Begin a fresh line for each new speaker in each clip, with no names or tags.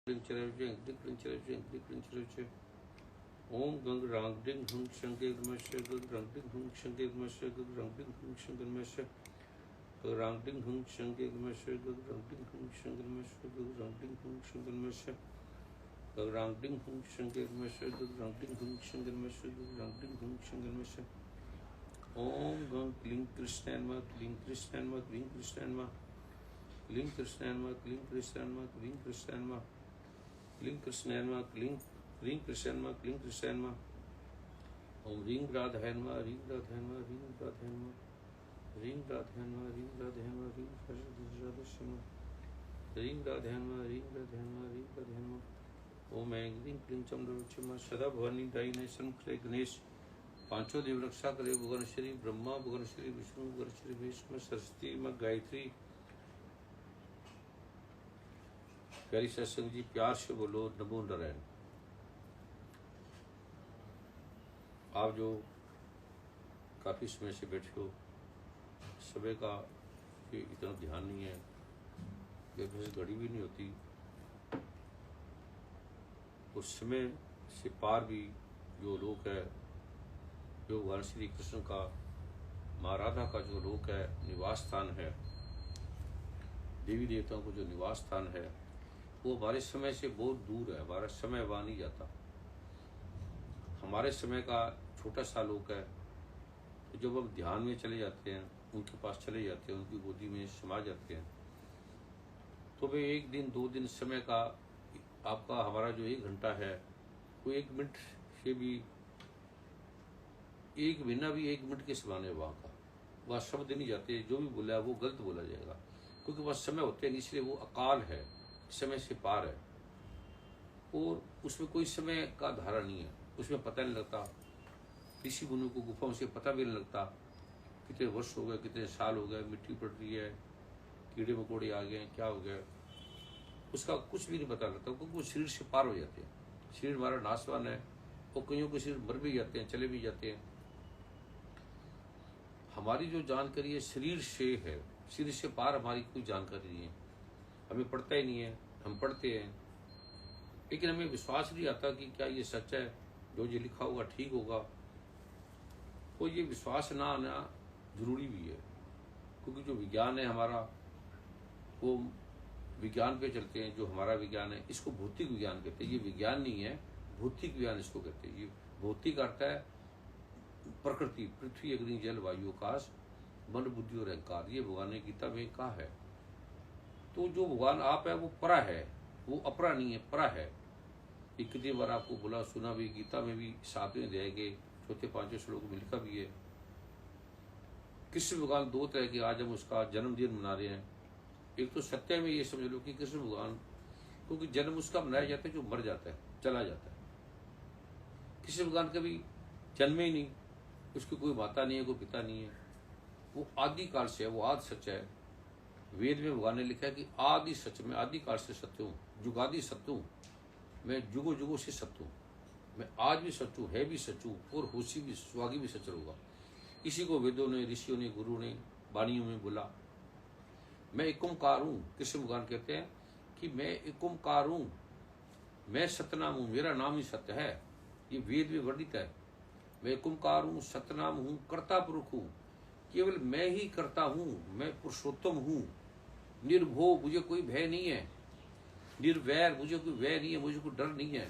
ओम गंग रांग डिंग हंग शंके गमश्य गग रंग डिंग हंग शंके गमश्य गग रंग डिंग हंग शंके गमश्य गग रांग डिंग हंग शंके गमश्य गग रंग डिंग हंग शंके गमश्य गग रंग डिंग हंग शंके गमश्य गग रांग डिंग हंग शंके गमश्य गग रंग डिंग हंग शंके गमश्य गग रंग डिंग हंग शंके गमश्य ओम गंग क्लीं कृष्णाय नमः क्लीं कृष्णाय नमः क्लीं कृष्णाय नमः क्लीं कृष्णाय नमः क्लीं कृष्णाय नमः क्लीं कृष्णाय नमः क्लीं कृष्णाय नमः क्लीं कृष्णाय नमः क्लीं कृष्णाय नमः ओम ह्रीं राधाय नमः ह्रीं राधाय नमः ह्रीं राधाय नमः ह्रीं राधाय नमः ह्रीं राधाय नमः ह्रीं राधाय नमः ह्रीं राधाय नमः ह्रीं राधाय नमः ओम ऐं ह्रीं क्लीं चंद्रवच्चमा सदा भवानी दायिने सन्मुखे गणेश पांचों देव रक्षा करे भुवन श्री ब्रह्मा भुवन श्री विष्णु भुवन श्री विष्णु सरस्वती माँ गायत्री। प्यारी सत्संग जी, प्यार से बोलो नमो नारायण। आप जो काफी समय से बैठे हो, समय का भी इतना ध्यान नहीं है, बस घड़ी भी नहीं होती, उस समय से पार भी जो लोक है, जो भगवान श्री कृष्ण का, माँ राधा का जो लोक है, निवास स्थान है, देवी देवताओं को जो निवास स्थान है, वो हमारे समय से बहुत दूर है। हमारा समय वहाँ नहीं जाता। हमारे समय का छोटा सा लोक है। तो जब हम ध्यान में चले जाते हैं, उनके पास चले जाते हैं, उनकी गोदी में समा जाते हैं, तो वे एक दिन दो दिन समय का आपका हमारा जो 1 घंटा है, वो 1 मिनट से भी, 1 महीना भी 1 मिनट के समान है वहाँ का। वह शब्द नहीं जाते, जो भी बोला है वो गलत बोला जाएगा, क्योंकि वह समय होते हैं, इसलिए वो अकाल है, समय से पार है। और उसमें कोई समय का धारा नहीं है, उसमें पता नहीं लगता। ऋषि मुनियों को गुफाओं से पता भी नहीं लगता कितने वर्ष हो गए, कितने साल हो गए, मिट्टी पड़ रही है, कीड़े मकोड़े आ गए, क्या हो गया, उसका कुछ भी नहीं पता लगता, क्योंकि वो शरीर से पार हो जाते हैं। शरीर हमारा नाशवान है, और कईयों के शरीर मर भी जाते हैं, चले भी जाते हैं। हमारी जो जानकारी है शरीर से है, शरीर से पार हमारी कोई जानकारी नहीं है। हमें पढ़ता ही नहीं है, हम पढ़ते हैं लेकिन हमें विश्वास नहीं आता कि क्या ये सच है, जो ये लिखा होगा ठीक होगा। तो ये विश्वास ना आना जरूरी भी है, क्योंकि जो विज्ञान है हमारा, वो विज्ञान पे चलते हैं। जो हमारा विज्ञान है, इसको भौतिक विज्ञान कहते हैं। ये विज्ञान नहीं है, भौतिक विज्ञान इसको कहते हैं। ये भौतिक अर्थ है प्रकृति, पृथ्वी अग्नि जल वायु आकाश, मन बुद्धि और अहंकार। ये भगवान ने गीता में कहा है। तो जो भगवान आप है वो परा है, वो अपरा नहीं है, परा है। ये कितनी बार आपको बोला सुना भी, गीता में भी 7वें अध्याय के चौथे 5वें श्लोक में लिखा भी है। कृष्ण भगवान 2 तरह के, आज हम उसका जन्मदिन मना रहे हैं। एक तो सत्य में ये समझ लो कि कृष्ण भगवान, क्योंकि जन्म उसका मनाया जाता है जो मर जाता है, चला जाता है। कृष्ण भगवान कभी जन्मे ही नहीं, उसकी कोई माता नहीं है, कोई पिता नहीं है, वो आदि काल से है, वो आदि सच है। वेद में भगवान ने लिखा है कि आदि सच, मैं आदि काल से सत्य हूँ, जुगादि सत्य हूँ, मैं जुगो जुगो से सत्य हूँ, मैं आज भी सच हूँ, है भी सच हूँ, और होशी भी स्वागी भी सच रहूंगा। इसी को वेदों ने, ऋषियों ने, गुरु ने वाणियों में बोला। मैं एक ओंकार हूँ। कृष्ण भगवान कहते हैं कि मैं एक ओंकार हूँ, मैं सतनाम हूँ, मेरा नाम ही सत्य है। ये वेद में वर्णित है। मैं एक ओंकार हूँ, सतनाम हूँ, कर्ता पुरुष हूँ, केवल मैं ही करता हूँ, मैं पुरुषोत्तम हूँ। निर्भो, मुझे कोई भय नहीं है। निर्वैर, मुझे कोई वैर नहीं है, मुझे कोई डर नहीं है।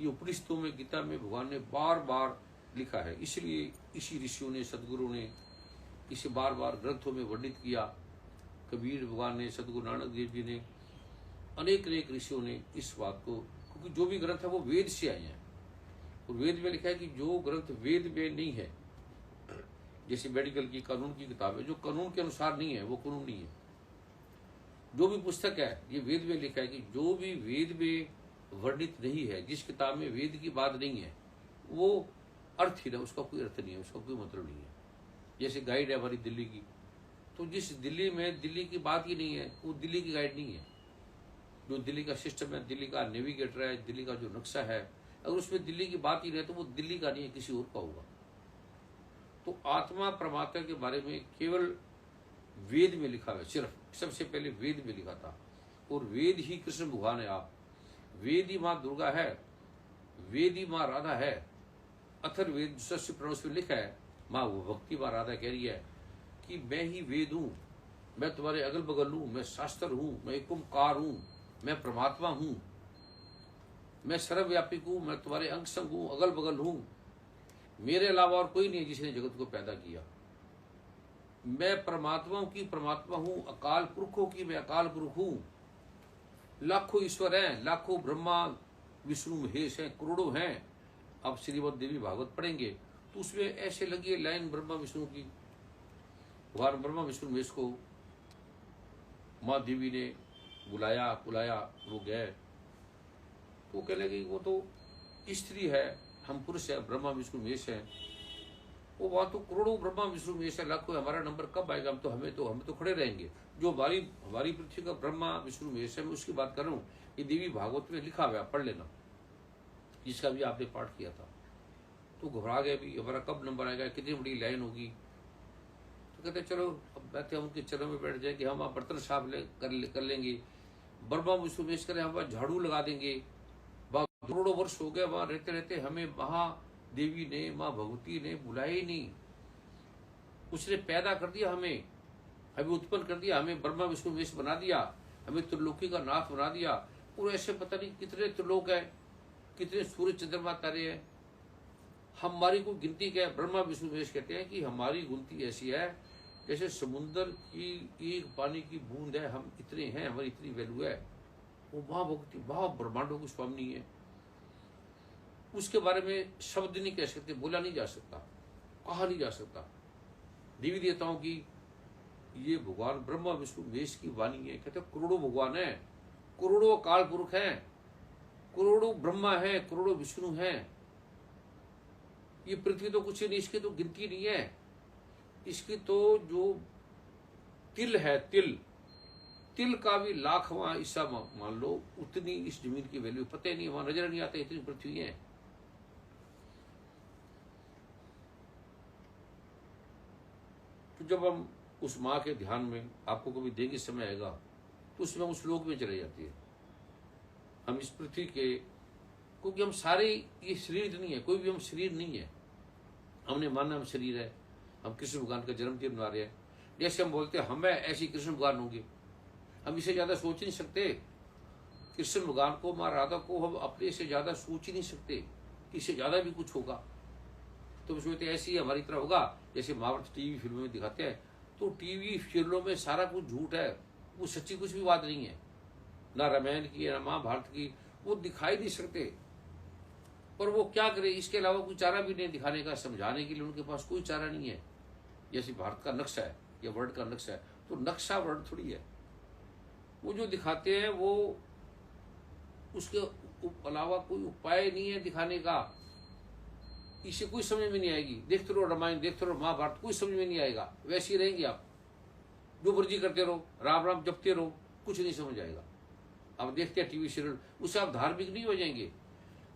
ये उपनिषदों में, गीता में भगवान ने बार बार लिखा है। इसलिए इसी ऋषियों ने, सदगुरु ने इसे बार बार ग्रंथों में वर्णित किया। कबीर भगवान ने, सदगुरु नानक देव जी ने, अनेक ऋषियों ने इस बात को, क्योंकि जो भी ग्रंथ है वो वेद से आए हैं। और वेद में लिखा है कि जो ग्रंथ वेद में नहीं है, जैसे मेडिकल की, कानून की किताब है, जो कानून के अनुसार नहीं है वो कानून नहीं है। जो भी पुस्तक है, ये वेद में लिखा है कि जो भी वेद में वर्णित नहीं है, जिस किताब में वेद की बात नहीं है, वो अर्थ ही ना, उसका कोई अर्थ नहीं है, उसका कोई मतलब नहीं है। जैसे गाइड है हमारी दिल्ली की, तो जिस दिल्ली में दिल्ली की बात ही नहीं है, वो दिल्ली की गाइड नहीं है। जो दिल्ली का सिस्टम है, दिल्ली का नेविगेटर है, दिल्ली का जो नक्शा है, अगर उसमें दिल्ली की बात ही नहीं है तो वो दिल्ली का नहीं है, किसी और का होगा। तो आत्मा परमात्मा के बारे में केवल वेद में लिखा है, सिर्फ सबसे पहले वेद में लिखा था। और वेद ही कृष्ण भगवान है। आप वेदी माँ दुर्गा है, वेदी माँ राधा है। अथर्ववेद षष्ठ प्रणव में लिखा है, माँ वो भक्ति माँ राधा कह रही है कि मैं ही वेद हूँ, मैं तुम्हारे अगल बगल हूँ, मैं शास्त्र हूँ, मैं एक ओंकार हूँ, मैं परमात्मा हूँ, मैं सर्वव्यापी हूँ, मैं तुम्हारे अंग संग हूँ, अगल बगल हूँ। मेरे अलावा और कोई नहीं है जिसने जगत को पैदा किया। मैं परमात्माओं की परमात्मा हूँ, अकाल पुरखों की मैं अकाल पुरख हूँ। लाखों ईश्वर हैं, लाखों ब्रह्मा विष्णु महेश हैं, करोड़ों हैं। अब श्रीमद् देवी भागवत पढ़ेंगे तो उसमें ऐसे लगी है लाइन ब्रह्मा विष्णु की। भगवान ब्रह्मा विष्णु महेश को माँ देवी ने बुलाया, वो गए तो कहने लगे वो तो स्त्री है, हम पुरुष है, ब्रह्मा विष्णु महेश है। वो वहां तो करोड़ों ब्रह्मा विष्णु महेश है, लाखों, हमारा नंबर कब आएगा? हम तो खड़े रहेंगे। जो हमारी पृथ्वी का ब्रह्मा विष्णु महेश है, मैं उसकी बात कर रहा हूँ। ये देवी भागवत में लिखा हुआ है, पढ़ लेना, जिसका भी आपने पाठ किया था। तो घबरा गए भी, हमारा कब नंबर आएगा, कितनी बड़ी लाइन होगी। तो कहते चलो अब बैठे, उनके चरणों में बैठ जाए कि हम बर्तन साफ कर लेंगे, ब्रह्मा विष्णु महेश करें, हम झाड़ू लगा देंगे। करोड़ों वर्ष हो गए वहां रहते रहते, हमें महादेवी ने, माँ भगवती ने बुलाया ही नहीं। उसने पैदा कर दिया, हमें उत्पन्न कर दिया, हमें ब्रह्मा विष्णु महेश बना दिया, हमें त्रिलोकी का नाथ बना दिया। और ऐसे पता नहीं कितने त्रिलोक है, कितने सूर्य चंद्रमा तारे हैं। हमारी कोई गिनती क्या है? ब्रह्मा विष्णु महेश कहते हैं कि हमारी गिनती ऐसी है जैसे समुद्र की एक पानी की बूंद है, हम इतने हैं, हमारी इतनी वैल्यू है। वो महाभक्ति, ब्रह्मांडों की स्वामी है। उसके बारे में शब्द नहीं कह सकते, बोला नहीं जा सकता, कहा नहीं जा सकता। देवी देवताओं की ये भगवान ब्रह्मा विष्णु महेश की वाणी है। कहते करोड़ों भगवान है, करोड़ों काल पुरुष हैं, करोड़ों ब्रह्मा है, करोड़ों विष्णु हैं। ये पृथ्वी तो कुछ नहीं, इसकी तो गिनती नहीं है। इसकी तो जो तिल है, तिल का भी लाखवां हिस्सा मान लो, उतनी इस जमीन की वैल्यू पता ही नहीं, वहां नजर नहीं आता, इतनी पृथ्वी है। तो जब हम उस माँ के ध्यान में, आपको कभी देंगे समय आएगा, तो उसमें उस लोक में चले जाती है। हम इस पृथ्वी के, क्योंकि हम सारे, ये शरीर नहीं है, कोई भी हम शरीर नहीं है। हमने माना हम शरीर है, हम कृष्ण भगवान का जन्मदिन मना रहे हैं। जैसे हम बोलते हैं हमें ऐसी कृष्ण भगवान होंगे, हम इसे ज्यादा सोच नहीं सकते। कृष्ण भगवान को, माँ राधा को हम अपने से ज्यादा सोच ही नहीं सकते कि इससे ज्यादा भी कुछ होगा। तो सोचते ऐसे ही हमारी तरह होगा। जैसे महाभारत टीवी फिल्मों में दिखाते हैं, तो टीवी फिल्मों में सारा कुछ झूठ है, वो सच्ची कुछ भी बात नहीं है। ना रामायण की, ना महाभारत की, वो दिखाई नहीं सकते। पर वो क्या करे, इसके अलावा कोई चारा भी नहीं दिखाने का, समझाने के लिए उनके पास कोई चारा नहीं है। जैसे भारत का नक्शा है या वर्ल्ड का नक्शा है, तो नक्शा वर्ल्ड थोड़ी है। वो जो दिखाते हैं वो, उसके अलावा कोई उपाय नहीं है दिखाने का। इसे कोई समझ में नहीं आएगी। देखते रहो रामायण, देखते रहो महाभारत, कोई समझ में नहीं आएगा। वैसे ही रहेंगे आप, जो मर्जी करते रहो, राम राम जपते रहो, कुछ नहीं समझ आएगा। अब देखते हैं टीवी सीरियल, उससे आप धार्मिक नहीं हो जाएंगे।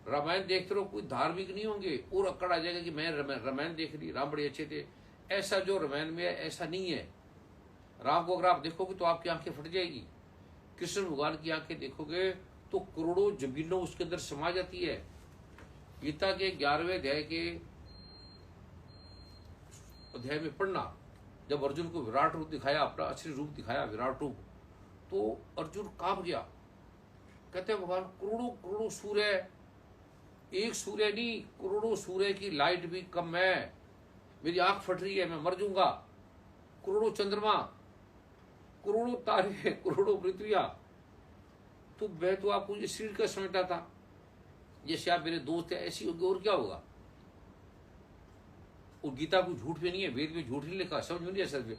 रामायण देखते रहो, कोई धार्मिक नहीं होंगे, और अकड़ आ जाएगा कि मैं रामायण देख रही, राम बड़े अच्छे थे। ऐसा जो रामायण में है ऐसा नहीं है। राम को अगर आप देखोगे तो आपकी आंखें फट जाएगी। कृष्ण भगवान की आंखें देखोगे तो करोड़ों जमीनों उसके अंदर समा जाती है। गीता के 11वें अध्याय में पढ़ना, जब अर्जुन को विराट रूप दिखाया, अपना असली रूप दिखाया, विराट रूप, तो अर्जुन कांप गया। कहते हैं भगवान करोड़ों करोड़ों सूर्य, एक सूर्य नहीं, करोड़ों सूर्य की लाइट भी कम है, मेरी आंख फट रही है, मैं मर जाऊंगा। करोड़ों चंद्रमा, करोड़ों तारे, करोड़ों पृथ्वियां। तो मैं तो आपको ये शरीर का समझता था, जैसे आप मेरे दोस्त है, ऐसी होगी, और क्या होगा। और गीता को झूठ में नहीं है, वेद में झूठ नहीं लिखा, समझ में नहीं असल में।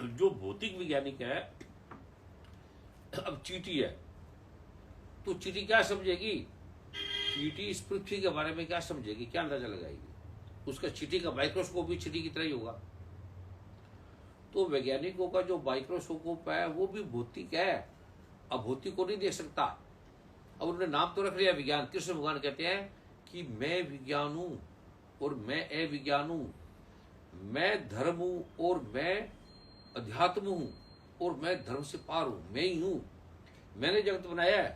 जो भौतिक वैज्ञानिक है, अब चींटी है, तो चींटी क्या समझेगी? चींटी इस पृथ्वी के बारे में क्या समझेगी, क्या अंदाजा लगाएगी? उसका चींटी का माइक्रोस्कोप भी चींटी की तरह ही होगा। तो वैज्ञानिकों का जो माइक्रोस्कोप है वो भी भौतिक है, अब भौतिक को नहीं देख सकता। अब उन्होंने नाम तो रख लिया विज्ञान। कृष्ण भगवान कहते हैं कि मैं विज्ञान हूं और मैं अविज्ञान हूं, मैं धर्म हूं और मैं अध्यात्म हूं, और मैं धर्म से पार हूं, मैं ही हूं। मैंने जगत बनाया है,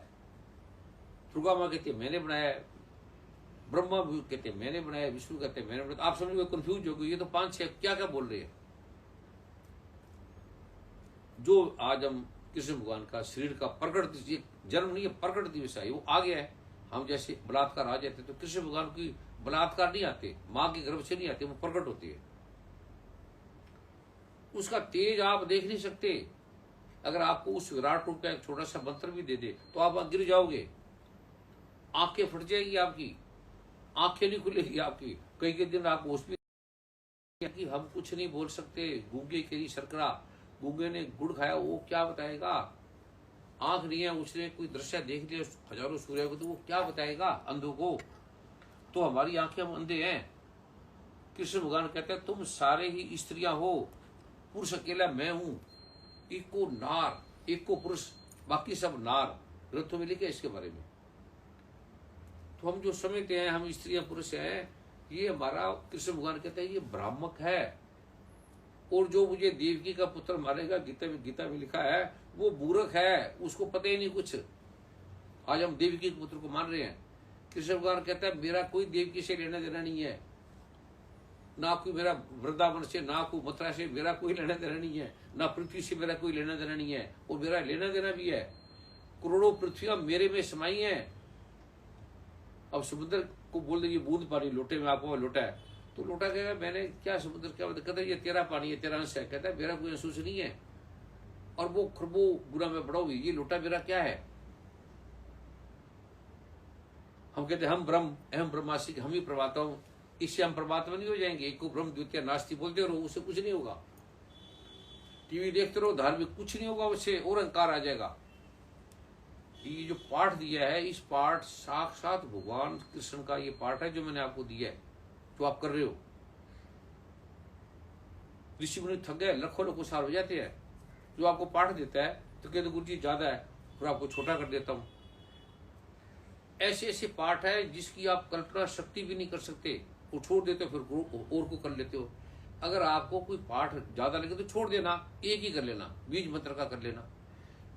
दुर्गा माँ कहती है मैंने बनाया है, ब्रह्मा भी कहते हैं मैंने बनाया, विष्णु कहते हैं मैंने बनाया। आप समझ गए, कंफ्यूज हो गए, ये तो 5-6 क्या क्या बोल रहे हैं। जो आज हम कृष्ण भगवान का शरीर का प्रकट, जन्म नहीं है, प्रकट दिवस है, वो आ गया है। हम जैसे बलात्कार आ जाते तो कृष्ण भगवान की बलात्कार नहीं आते, माँ के गर्भ से नहीं आते, वो प्रकट होती है। उसका तेज आप देख नहीं सकते। अगर आपको उस विराट रूप का एक छोटा सा मंत्र भी दे दे तो आप गिर जाओगे, आंखें फट जाएगी आपकी, आंखें नहीं खुलेगी आपकी। कई दिन आप हॉस्पिटल कि हम कुछ नहीं बोल सकते, गूंगे के शर्करा, गूंगे ने गुड़ खाया, वो क्या बताएगा। आंख नहीं है, उसने कोई दृश्य देख लिया हजारों सूर्य को, तो वो क्या बताएगा अंधों को। तो हमारी आंखें, हम अंधे हैं। कृष्ण भगवान कहते हैं तुम सारे ही स्त्रियां हो, पुरुष अकेला मैं हूं, एक को नार, एक को पुरुष, बाकी सब नार। ग्रंथों में लिखे इसके बारे में। तो हम जो समझते हैं हम स्त्रियां पुरुष हैं, ये हमारा, कृष्ण भगवान कहते हैं ये भ्रामक है। और जो मुझे देवकी का पुत्र मारेगा, गीता में लिखा है, वो मूर्ख है, उसको पता ही नहीं कुछ। आज हम देवकी के पुत्र को मान रहे हैं। कृष्ण भगवान कहता है मेरा कोई देवकी से लेना देना नहीं है, ना कोई मेरा वृंदावन से, ना कोई मथुरा से मेरा कोई लेना देना नहीं है, ना पृथ्वी से मेरा कोई लेना देना नहीं है। और मेरा लेना देना भी है, करोड़ों पृथ्वियां मेरे में समाई हैं। अब समुद्र को बोल दीजिए बूंद पानी लोटे में आपको लोटा है, तो लोटा कहेगा मैंने क्या, समुद्र क्या बताया, कहता है ये तेरा पानी है, तेरा अंश है। कहता है मेरा कोई अंश नहीं है, और वो खरबों गुना में बड़ा हुई, ये लोटा मेरा क्या है। हम कहते हैं हम ब्रह्म, अहम ब्रह्मास्मि, हम ही परमात्मा हूं, इससे हम परमात्मा नहीं हो जाएंगे। एक को ब्रह्म द्वितीय नास्ति बोलते रहो, उससे कुछ नहीं होगा। टीवी देखते रहो, धार्मिक, कुछ नहीं होगा उससे, और अहंकार आ जाएगा। ये जो पाठ दिया है, इस पाठ साक्षात भगवान कृष्ण का ये पाठ है जो मैंने आपको दिया है, जो आप कर रहे हो। ऋषि मुनि थक गए, लाखों साल हो जाते हैं, जो आपको पाठ देता है तो कहते गुरु जी ज्यादा है, और आपको छोटा कर देता हूं। ऐसे ऐसे पाठ है जिसकी आप कल्पना शक्ति भी नहीं कर सकते, वो छोड़ देते हो, फिर और को कर लेते हो। अगर आपको कोई पाठ ज्यादा लगे तो छोड़ देना, एक ही कर लेना, बीज मंत्र का कर लेना।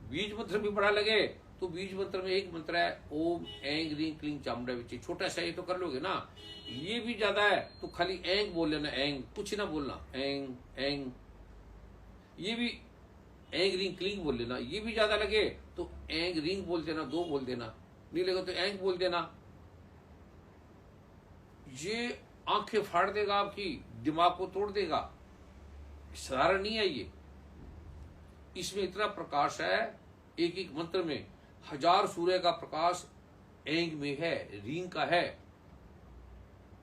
बीज मंत्र भी बड़ा लगे तो बीज मंत्र में एक मंत्र है ओम ऐंग ह्रीं क्लीं चामुंडा विचे, छोटा सा ये तो कर लोगे ना। ये भी ज्यादा है तो खाली ऐंग बोल लेना, ऐंग कुछ ना बोलना, ऐंग ऐंग। ये भी ऐंग ह्रीं क्लीं बोल लेना। ये भी ज्यादा लगे तो ऐंग ह्रीं बोल देना, 2 बोल देना, नहीं लगे तो ऐंग बोल देना। ये आंखें फाड़ देगा आपकी, दिमाग को तोड़ देगा, साधारण नहीं है ये। इसमें इतना प्रकाश है, एक एक मंत्र में 1000 सूर्य का प्रकाश ऐंग में है, रींग का है।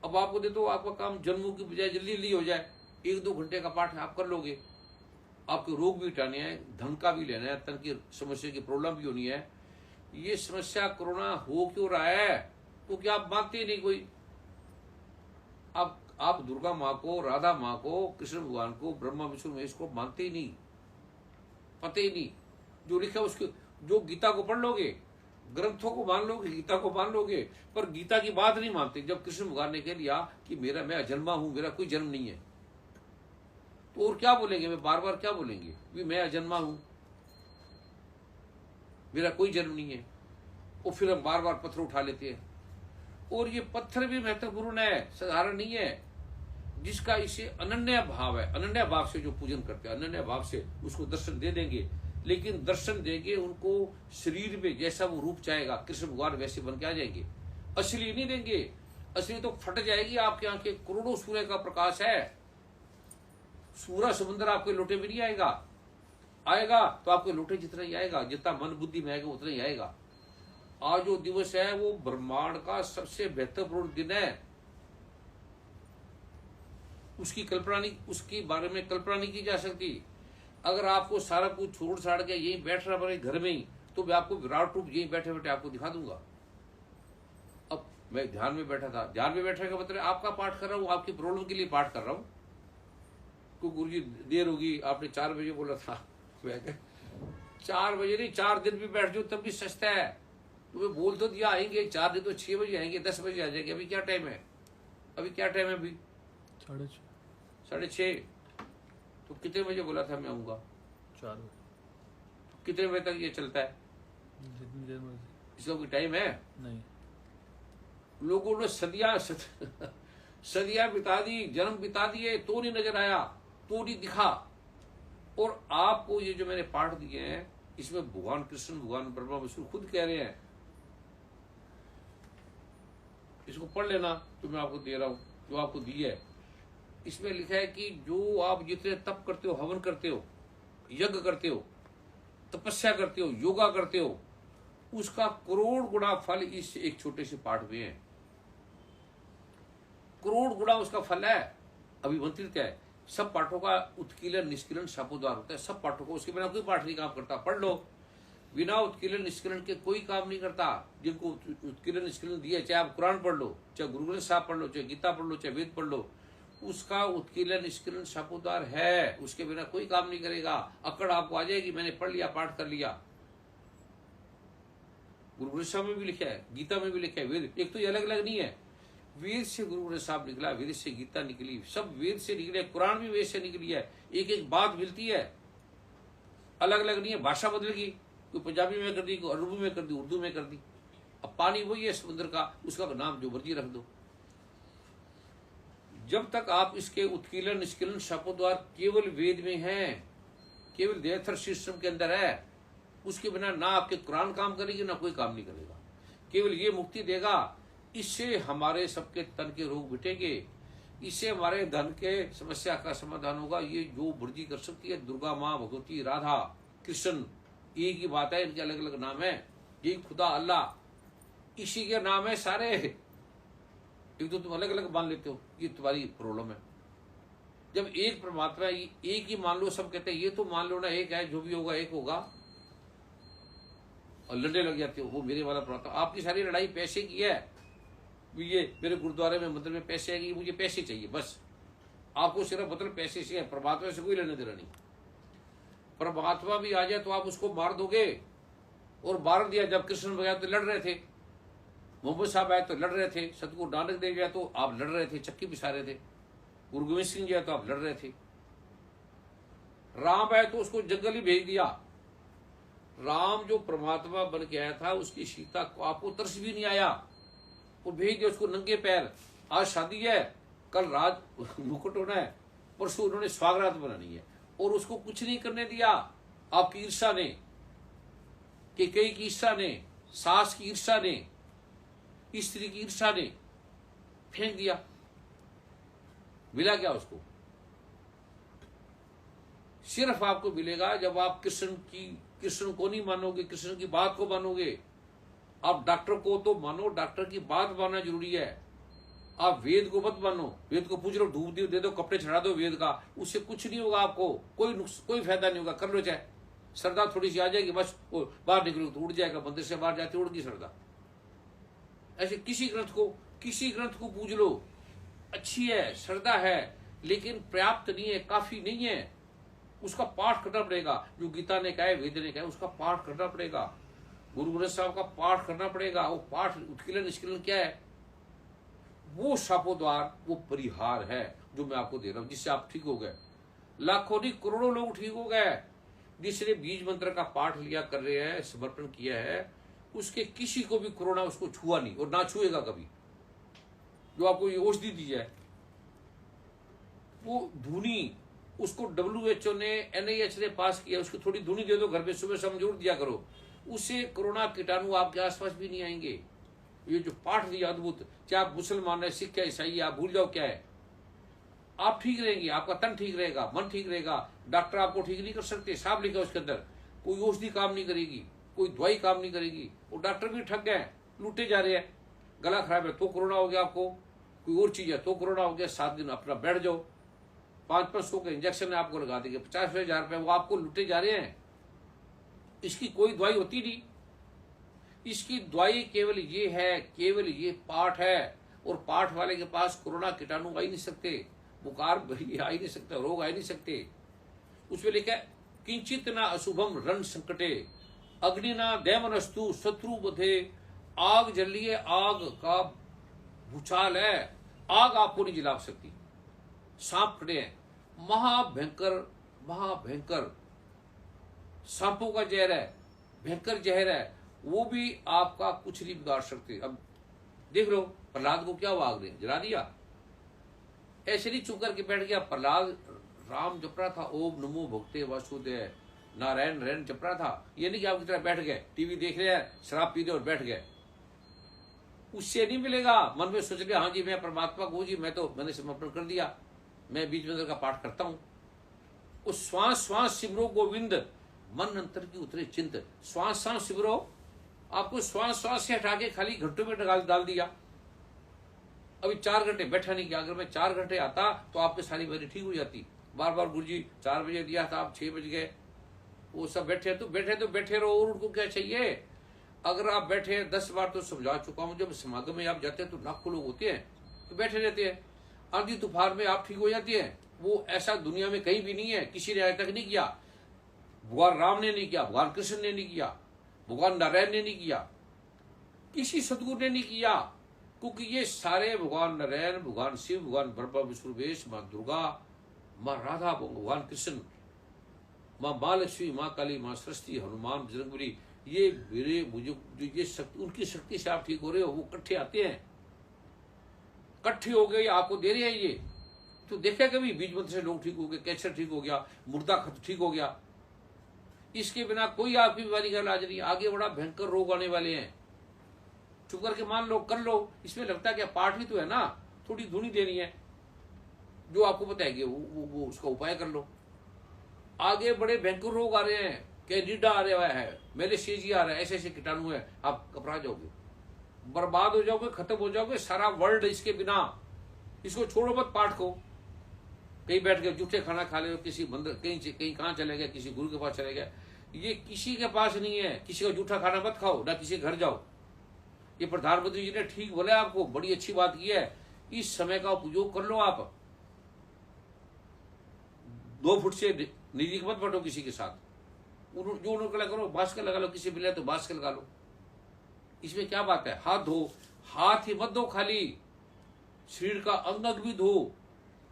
अब आपको दे दो, आपका काम जन्मों की बजाय जल्दी जल्दी हो जाए, 1-2 घंटे का पाठ आप कर लोगे। आपके रोग भी हटाने हैं, धन का भी लेना है, तन की समस्या की प्रॉब्लम भी होनी है। ये समस्या कोरोना हो क्यों रहा है, क्योंकि आप मानते ही नहीं कोई। आप दुर्गा माँ को, राधा माँ को, कृष्ण भगवान को, ब्रह्मा विष्णु महेश को मानते ही नहीं, पता ही नहीं। जो लिखा उसके, जो गीता को पढ़ लोगे, ग्रंथों को मान लोगे, गीता को मान लोगे, पर गीता की बात नहीं मानते। जब कृष्ण भगवान ने कह दिया कि मैं अजन्मा हूं, मेरा कोई जन्म नहीं है, तो और क्या बोलेंगे, मैं बार बार क्या बोलेंगे भी मैं अजन्मा हूं, मेरा कोई जन्म नहीं है। और फिर हम बार बार पत्थर उठा लेते हैं। और ये पत्थर भी महत्वपूर्ण है, साधारण नहीं है। जिसका इसे अनन्य भाव है, अनन्य भाव से जो पूजन करते हैं, अनन्य भाव से उसको दर्शन दे देंगे। लेकिन दर्शन देंगे उनको शरीर में, जैसा वो रूप चाहेगा कृष्ण भगवान वैसे बन के आ जाएंगे। असली नहीं देंगे, असली तो फट जाएगी आपकी आंखें। करोड़ों सूर्य का प्रकाश है, सूर्य समुद्र आपके लोटे में नहीं आएगा, आएगा तो आपके लोटे जितना ही आएगा, जितना मन बुद्धि में आएगा उतना ही आएगा। आज जो दिवस है वो ब्रह्मांड का सबसे महत्वपूर्ण दिन है। उसकी कल्पना नहीं, उसके बारे में कल्पना नहीं की जा सकती। अगर आपको सारा कुछ छोड़ छाड़ के यहीं बैठ रहा मेरे घर में ही, तो मैं आपको विराट रूप यहीं बैठे बैठे आपको दिखा दूंगा। अब मैं ध्यान में बैठा था, ध्यान में बैठने का मतलब आपका पाठ कर रहा हूँ, आपकी प्रॉब्लम के लिए पाठ कर रहा हूँ। तो गुरुजी देर होगी, आपने 4 बजे बोला था, 4 बजे नहीं, 4 दिन भी बैठ जाओ तब भी सस्ता है। तुम्हें बोल तो दिया आएंगे 4 दिन, तो 6 बजे आएंगे, 10 बजे आ जाएंगे। अभी क्या टाइम है, अभी क्या टाइम है, अभी 6:30। तो कितने बजे बोला था मैं आऊंगा?
4।
कितने बजे तक ये चलता है?
जितनी देर मर्जी।
इसका कोई टाइम है?
नहीं।
लोगों ने सदियां बिता दी, जन्म बिता दिए, तो नहीं नजर आया, तो नहीं दिखा। और आपको ये जो मैंने पाठ दिए हैं, इसमें भगवान कृष्ण, भगवान ब्रह्मा विष्णु खुद कह रहे हैं, इसको पढ़ लेना जो मैं आपको दे रहा हूं, जो आपको दिया है। इसमें लिखा है कि जो आप जितने तप करते हो, हवन करते हो, यज्ञ करते हो, तपस्या करते हो, योगा करते हो, उसका करोड़ गुना फल इस एक छोटे से पाठ में है। करोड़ गुना उसका फल है, अभिमंत्रित है। सब पाठों का उत्कीलन निष्कीलन शापोद्वार होता है। सब पाठों को, उसके बिना कोई पाठ नहीं काम करता। पढ़ लो, बिना उत्कीलन निष्कीलन के कोई काम नहीं करता। जिनको उत्कीलन निष्कीलन दिए, चाहे आप कुरान पढ़ लो, चाहे गुरु ग्रंथ साहब पढ़ लो, चाहे गीता पढ़ लो, चाहे वेद पढ़ लो, उसका उत्कीलन निष्कीलन शापोद्वार है। उसके बिना कोई काम नहीं करेगा। अकड़ आपको आ जाएगी, मैंने पढ़ लिया, पाठ कर लिया। गुरु ग्रंथ साहब में भी लिखा है, गीता में भी लिखा है। वेद एक तो ये अलग अलग नहीं है। वेद से गुरु ग्रंथ साहब निकला, वेद से गीता निकली, सब वेद से निकले। कुरान भी वेद से निकली है। एक एक बात मिलती है, अलग अलग नहीं है। भाषा बदल गई, कोई पंजाबी में कर दी, कोई अरबी में कर दी, उर्दू में कर दी। अब पानी वही है समुद्र का, उसका नाम जो मर्जी रख दो। जब तक आप इसके उत्कीलन निष्कीलन शापोद्वार केवल वेद में है, केवल देहथर सिस्टम के अंदर है, उसके बिना ना आपके कुरान काम करेगी, ना कोई काम नहीं करेगा। केवल ये मुक्ति देगा। इससे हमारे सबके तन के रोग मिटेंगे, इससे हमारे धन के समस्या का समाधान होगा। ये जो मर्जी कर सकती है, दुर्गा माँ, भगवती, राधा, कृष्ण, एक ही बात है, इनके अलग अलग नाम है। ये खुदा अल्लाह, इसी के नाम है सारे। एक तो तुम अलग अलग मान लेते हो, ये तुम्हारी प्रॉब्लम है। जब एक परमात्मा एक ही मान लो, सब कहते हैं ये तो मान लो ना एक है, जो भी होगा एक होगा, और लड़ने लग जाते हो, वो मेरे वाला परमात्मा। आपकी सारी लड़ाई पैसे की है। ये मेरे गुरुद्वारे में मंदिर में पैसे आएगी, मुझे पैसे चाहिए, बस। आपको सिर्फ मतलब पैसे से है, परमात्मा से कोई लेना देना नहीं। परमात्मा भी आ जाए तो आप उसको मार दोगे, और मार दिया। जब कृष्ण भगवान तो लड़ रहे थे, मोहम्मद साहब आए तो लड़ रहे थे, सतगुरु नानक देव आए तो आप लड़ रहे थे, चक्की पिसा रहे थे, गुरु गोविंद सिंह जी आए तो आप लड़ रहे थे, राम आए तो उसको जंगल ही भेज दिया। राम जो परमात्मा बन के आया था, उसकी सीता को आपको तरस भी नहीं आया, और भेज दिया उसको नंगे पैर। आज शादी है, कल रात मुकुट होना है, परसों उन्होंने स्वागरात बनानी है, और उसको कुछ नहीं करने दिया। आपकी ईर्षा ने, कई की ईर्षा ने, सास की ईर्षा ने, स्त्री की ईर्षा ने फेंक दिया। मिला क्या उसको? सिर्फ आपको मिलेगा जब आप कृष्ण को नहीं मानोगे, कृष्ण की बात को मानोगे। आप डॉक्टर को तो मानो, डॉक्टर की बात मानना जरूरी है। आप वेद को मत मानो, वेद को पूछ लो, धूप दे दो, कपड़े चढ़ा दो वेद का, उससे कुछ नहीं होगा। आपको कोई फायदा नहीं होगा। कर लो चाहे, श्रद्धा थोड़ी सी आ जाएगी, बस बाहर निकलो तो उड़ जाएगा, मंदिर से बाहर जाते उड़ गई श्रद्धा। ऐसे किसी ग्रंथ को पूछ लो, अच्छी है, श्रद्धा है, लेकिन पर्याप्त नहीं है, काफी नहीं है। उसका पाठ करना पड़ेगा। जो गीता ने कहा है, वेद ने कहा है, उसका पाठ करना पड़ेगा। गुरु ग्रंथ साहब का पाठ करना पड़ेगा। वो पाठ उत्कीलन निष्कीलन क्या है? वो शापोद्वार, वो परिहार है जो मैं आपको दे रहा हूं, जिससे आप ठीक हो गए। लाखों नहीं करोड़ों लोग ठीक हो गए। जिसने बीज मंत्र का पाठ लिया, कर रहे हैं, समर्पण किया है, उसके किसी को भी कोरोना उसको छुआ नहीं, और ना छुएगा कभी। जो आपको ये औषधि दी है, वो धुनी, उसको WHO ने, NIH ने पास किया, उसको थोड़ी धुनी दे दो घर में, सुबह शाम जरूर दिया करो। उससे कोरोना कीटाणु आपके आसपास भी नहीं आएंगे। ये जो पाठ दिया अद्भुत, चाहे आप मुसलमान है, सिख है, ईसाई है, आप भूल जाओ क्या है, आप ठीक रहेंगे। आपका तन ठीक रहेगा, मन ठीक रहेगा। डॉक्टर आपको ठीक नहीं कर सकते, साफ लिखा उसके अंदर। कोई औषधि काम नहीं करेगी, कोई दवाई काम नहीं करेगी। वो डॉक्टर भी ठग गए, लूटे जा रहे हैं। गला खराब है तो कोरोना हो गया आपको, कोई और चीज है तो कोरोना हो गया। 7 दिन अपना बैठ जाओ, 500 के इंजेक्शन आपको लगा देंगे, 50,000 रुपए, वो आपको लूटे जा रहे हैं। इसकी कोई दवाई होती नहीं। इसकी दवाई केवल ये है, केवल ये पाठ है। और पाठ वाले के पास कोरोना कीटाणु आ ही नहीं सकते, बुखार आ ही नहीं सकता, रोग आ ही नहीं सकते। उसमें लिखा है, किंचित ना अशुभम रण संकटे, अग्नि ना दैमनस्तु शत्रु बधे। आग जल रही है, आग का भूचाल है, आग आपको नहीं जला सकती। सांप खड़े हैं, महाभयंकर सांपों का जहर है, भयंकर जहर है। वो भी आपका कुछ नहीं बिगाड़ सकते। अब देख लो प्रहलाद को क्या वाग ने जला दिया, ऐसे नहीं चुप करके बैठ गया। प्रहलाद राम जप रहा था, ओम नमो भगवते वासुदेव नारायण रैन जप रहा था। ये नहीं कि आप की तरह बैठ गए टीवी देख रहे हैं, शराब पी रहे और बैठ गए, उससे नहीं मिलेगा। मन में सोच लिया हाँ जी मैं परमात्मा को जी, मैंने समर्पण कर दिया, मैं बीज मंत्र का पाठ करता हूं। उस श्वास श्वास सिमरो गोविंद, मन अंतर की उतरे चिंत। श्वास श्वास सिमरो, आपको श्वास श्वास से हटा के खाली घंटों में डाल दिया। अभी 4 घंटे बैठा नहीं किया, अगर मैं 4 घंटे आता तो आपकी सारी बीमारी ठीक हो जाती। बार बार गुरुजी 4 बजे दिया था, आप 6 बज गए, वो सब बैठे रहो। और उनको क्या चाहिए? अगर आप बैठे 10 बार तो समझा चुका हूं, जब समागम में आप जाते हैं तो लाखों लोग होते हैं तो बैठे रहते हैं, आंधी तूफान में आप ठीक हो जाते हैं। वो ऐसा दुनिया में कहीं भी नहीं है, किसी ने आज तक नहीं किया। भगवान राम ने नहीं किया, भगवान कृष्ण ने नहीं किया, भगवान नारायण ने नहीं किया, किसी सदगुरु ने नहीं किया। क्योंकि ये सारे भगवान नारायण, भगवान शिव, भगवान ब्रह्मा विष्णुवेश, माँ दुर्गा, माँ राधा, भगवान कृष्ण, माँ महालक्ष्मी, माँ काली, माँ सरस्वती, हनुमान, बजरंगबली, ये मेरे मुझे ये शक्ति, उनकी शक्ति से आप ठीक हो रहे हो। वो इकट्ठे आते हैं, इकट्ठे हो गए आपको दे रहे हैं। ये तो देखा कभी बीज मंत्र से लोग ठीक हो गए, कैंसर ठीक हो गया, मुर्दा खत ठीक हो गया। इसके बिना कोई आपकी बीमारी का इलाज नहीं। आगे बड़ा भयंकर रोग आने वाले हैं। चुप करके मान लो, कर लो। इसमें लगता है क्या पाठ ही तो है ना, थोड़ी धुनी देनी है, जो आपको बताएंगे वो उसका उपाय कर लो। आगे बड़े भयंकर रोग आ रहे हैं, कैंडिडा आ रहा है, मेलेशिया आ रहा है, ऐसे ऐसे कीटाणु है, आप घबरा जाओगे, बर्बाद हो जाओगे, खत्म हो जाओगे सारा वर्ल्ड इसके बिना। इसको छोड़ो मत पाठ को। कहीं बैठ के जूठे खाना खा ले, किसी मंदिर कहीं कहाँ चले गए, किसी गुरु के पास चले गए, ये किसी के पास नहीं है। किसी का जूठा खाना मत खाओ, ना किसी घर जाओ। ये प्रधानमंत्री जी ने ठीक बोला, आपको बड़ी अच्छी बात की है। इस समय का उपयोग कर लो। आप 2 फुट से निजी मत बैठो किसी के साथ, जो उन्होंने करो, बास्केट लगा लो, किसी मिले तो बास्केट लगा लो। इसमें क्या बात है? हाथ धो, हाथ ही मत धो खाली, शरीर का अंग अंग भी धो।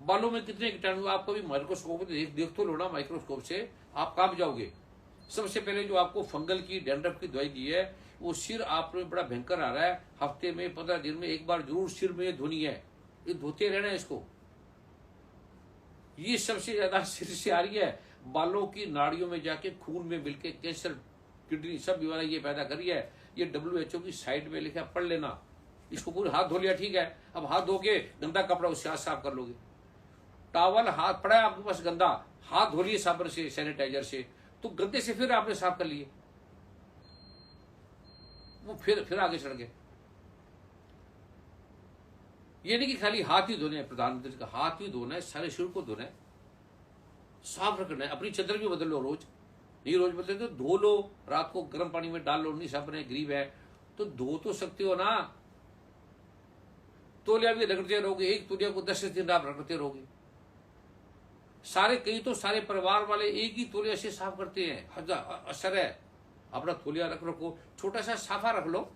बालों में कितने कीटाणु, आप कभी माइक्रोस्कोप से देख तो लो ना, माइक्रोस्कोप से आप काम जाओगे। सबसे पहले जो आपको फंगल की, डैंड्रफ की दवाई दी है, वो सिर आप में बड़ा भयंकर आ रहा है, हफ्ते में 15 दिन में एक बार जरूर सिर में धोनी है। ये धोते रहना है इसको। ये सबसे ज्यादा सिर से आ रही है, बालों की नाड़ियों में जाके खून में मिलके कैंसर, किडनी, सब बीमारी ये पैदा करी है। ये WHO की साइड में लिखा, पढ़ लेना। इसको पूरे हाथ धो लिया, ठीक है। अब हाथ धो के गंदा कपड़ा उससे हाथ साफ कर लोगे। टॉवल हाथ पड़ा है आपके पास गंदा, हाथ धो लिए साबुन से, सैनिटाइजर से, तो गंदे से फिर आपने साफ कर लिए, वो फिर आगे चढ़ गए। ये नहीं कि खाली हाथ ही धोने हैं, प्रधानमंत्री का हाथ ही धोना है, सारे शरीर को धोना है, साफ रखना है। अपनी चादर भी बदल लो रोज, नहीं रोज बदले तो धो लो, रात को गर्म पानी में डाल लो। नहीं साबुन है, गरीब है तो धो तो सकते हो ना। तौलिया भी रगड़ते रहोगे, एक तौलिया को 10 दिन आप रगड़ते रहोगे। सारे कई तो सारे परिवार वाले एक ही तौलिया से साफ करते हैं। असर है, अपना तौलिया रखो, छोटा सा साफा रख लो,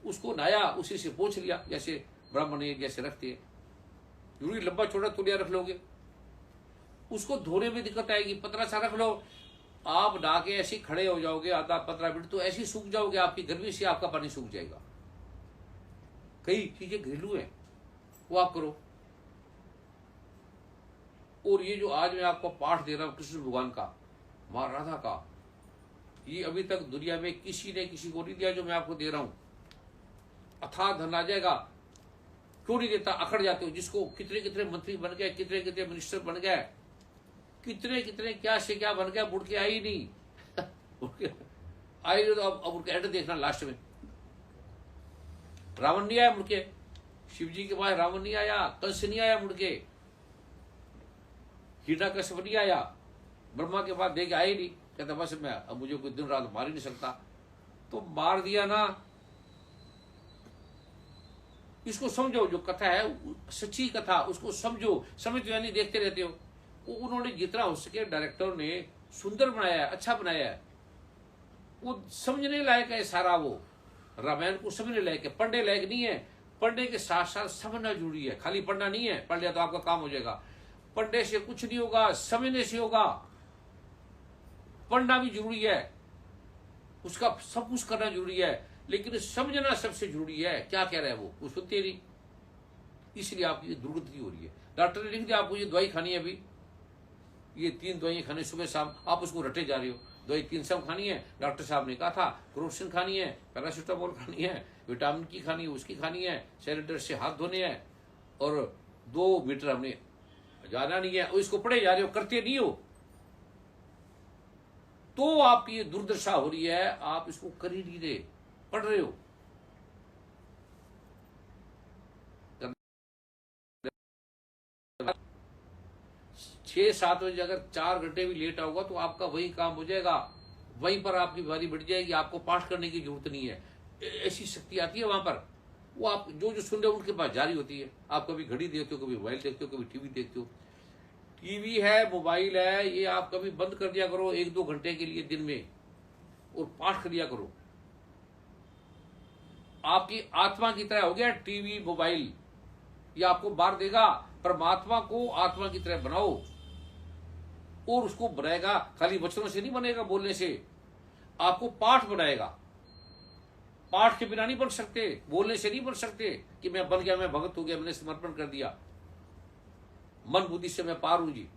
उसको नया उसी से पोंछ लिया, जैसे ब्राह्मण जैसे रखते हैं। जरूरी लंबा छोटा तौलिया रख लोगे, उसको धोने में दिक्कत आएगी। पतला सा रख लो, आप नहा के ऐसे खड़े हो जाओगे आधा 15 मिनट तो ऐसे सूख जाओगे, आपकी गर्मी से आपका पानी सूख जाएगा। कई चीजें घरेलू है, वो आप करो। और ये जो आज मैं आपको पाठ दे रहा हूं कृष्ण भगवान का, माँ राधा का, ये अभी तक दुनिया में किसी ने किसी को नहीं दिया जो मैं आपको दे रहा हूं। अथाह धन आ जाएगा, क्यों नहीं देता? अखड़ जाते हो। जिसको कितने कितने मंत्री बन गए, कितने कितने मिनिस्टर बन गए, कितने कितने क्या से क्या बन गया, मुड़ के आई नहीं आई नहीं। तो अब उनका एंड देखना लास्ट में। रावण नहीं आया मुड़ के, शिव जी के पास रावण नहीं आया, कंस नहीं आया मुड़ के, हिरण्यकश्यप नहीं आया, ब्रह्मा के पास देख आए नहीं। कहता बस मैं अब मुझे कोई दिन रात मार ही नहीं सकता, तो मार दिया ना। इसको समझो, जो कथा है सच्ची कथा, उसको समझो। समझ तो यानी देखते रहते हो। उन्होंने जितना हो सके, डायरेक्टर ने सुंदर बनाया है, अच्छा बनाया है, वो समझने लायक है सारा। वो रामायण को समझने लायक है, पढ़ने लायक नहीं है। पढ़ने के साथ साथ समझना जरूरी है, खाली पढ़ना नहीं है। पढ़ लिया तो आपका काम हो जाएगा, पढ़ने से कुछ नहीं होगा, समझने से होगा। पढ़ना भी जरूरी है। उसका सब कुछ करना जरूरी है, लेकिन समझना सबसे जरूरी है। क्या कह रहा है वो सुनते नहीं, इसलिए आपकी दुर्गति हो रही है। डॉक्टर ने लिख दिया आपको ये दवाई खानी है, अभी ये 3 दवाइयां खानी सुबह शाम, आप उसको रटे जा रहे हो। दवाई 3 शाम खानी है, डॉक्टर साहब ने कहा था क्रोसिन खानी है, पैरासीटामोल खानी है, विटामिन की खानी है, उसकी खानी है, सैनिटाइजर से हाथ धोने हैं, और 2 मीटर हमने जाना नहीं है, और इसको पढ़े जा रहे हो, करते नहीं हो, तो आपकी ये दुर्दशा हो रही है। आप इसको कर ही नहीं रहे, पढ़ रहे हो। 6-7 बजे अगर 4 घंटे भी लेट आओगा तो आपका वही काम हो जाएगा, वहीं पर आपकी बीमारी बढ़ जाएगी, आपको पाठ करने की जरूरत नहीं है। ऐसी शक्ति आती है वहां पर, वो आप जो सुन रहे हो उनके पास जारी होती है। आप कभी घड़ी देखते हो, कभी मोबाइल देखते हो, कभी टीवी देखते हो। टीवी है, मोबाइल है, ये आप कभी बंद कर दिया करो 1-2 घंटे के लिए दिन में, और पाठ कर दिया करो। आपकी आत्मा की तरह हो गया टीवी मोबाइल, ये आपको बार देगा। परमात्मा को आत्मा की तरह बनाओ, और उसको बनाएगा खाली वचनों से नहीं बनेगा, बोलने से आपको पाठ बनाएगा। पाठ के बिना नहीं बन सकते, बोलने से नहीं बन सकते कि मैं बन गया, मैं भगत हो गया, मैंने समर्पण कर दिया, मन बुद्धि से मैं पार हूं जी,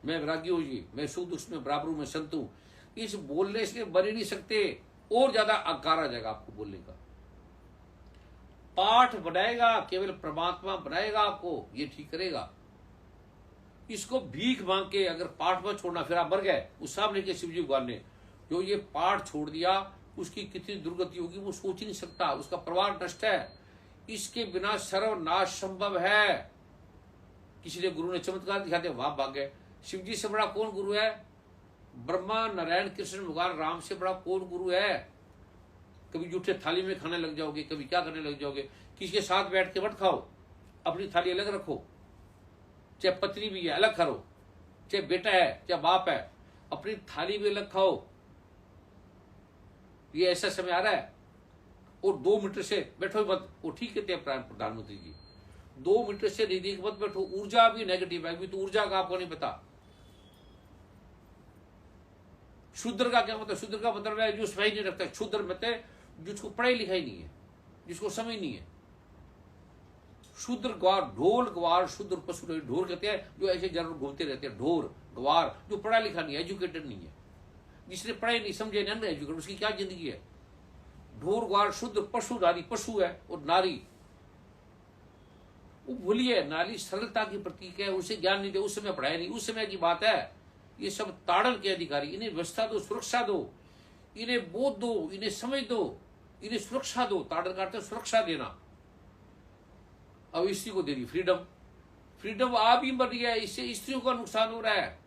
मैं वैरागी हूं जी, मैं सुख दुख में बराबर हूं, मैं संत हूं। इस बोलने से बन ही नहीं सकते, और ज्यादा आकार आ जाएगा आपको बोलने का। पाठ बनाएगा, केवल परमात्मा बनाएगा आपको, ये ठीक करेगा। इसको भीख मांग के अगर पाठ में छोड़ना, फिर आप मर गए। उस साहब ने शिवजी भगवान ने जो ये पाठ छोड़ दिया, उसकी कितनी दुर्गति होगी वो सोच ही नहीं सकता, उसका परिवार नष्ट है। इसके बिना सर्वनाश संभव है। किसी ने गुरु ने चमत्कार दिखाते, वहां भाग गए। शिवजी से बड़ा कौन गुरु है? ब्रह्मा, नारायण, कृष्ण भगवान राम से बड़ा कौन गुरु है? कभी जूठे थाली में खाने लग जाओगे, कभी क्या करने लग जाओगे। किसी के साथ बैठ के मत खाओ, अपनी थाली अलग रखो। चाहे पत्नी भी है अलग करो, चाहे बेटा है चाहे बाप है, अपनी थाली भी अलग खाओ। ये ऐसा समय आ रहा है। और 2 मीटर से बैठो मत, वो ठीक कहते हैं प्रधानमंत्री जी, 2 मीटर से नजदीक मत बैठो। ऊर्जा भी नेगेटिव है, अभी तो ऊर्जा का आपको नहीं पता। शूद्र का क्या मतलब? शूद्र का मतलब है जो सफाई नहीं रखता। शूद्र मतलब जिसको पढ़ाई लिखाई नहीं है, जिसको समझ नहीं है। शूद्र गवार, ढोल गवार, शूद्र पशु ढोर कहते हैं जो ऐसे जरूर घूमते रहते हैं। ढोर गवार जो पढ़ा लिखा नहीं है, एजुकेटेड नहीं है, जिसने पढ़ाई नहीं समझे नहीं एजुकेटेड, उसकी क्या जिंदगी है? ढोर गवार, शूद्र पशु, नारी पशु है, और नारी वो भूलिए, नारी सरलता की प्रतीक है। उसे ज्ञान नहीं दे, उस समय पढ़ाई नहीं, उस समय की बात है। ये सब ताड़न के अधिकारी, इन्हें व्यवस्था दो, सुरक्षा दो, इन्हें बोध दो, इन्हें समझ दो, इन्हें सुरक्षा दो। ताड़न का अर्थ है सुरक्षा देना। अब स्त्री को दे दी फ्रीडम, फ्रीडम आप ही मर गया, इससे स्त्रियों का नुकसान हो रहा है।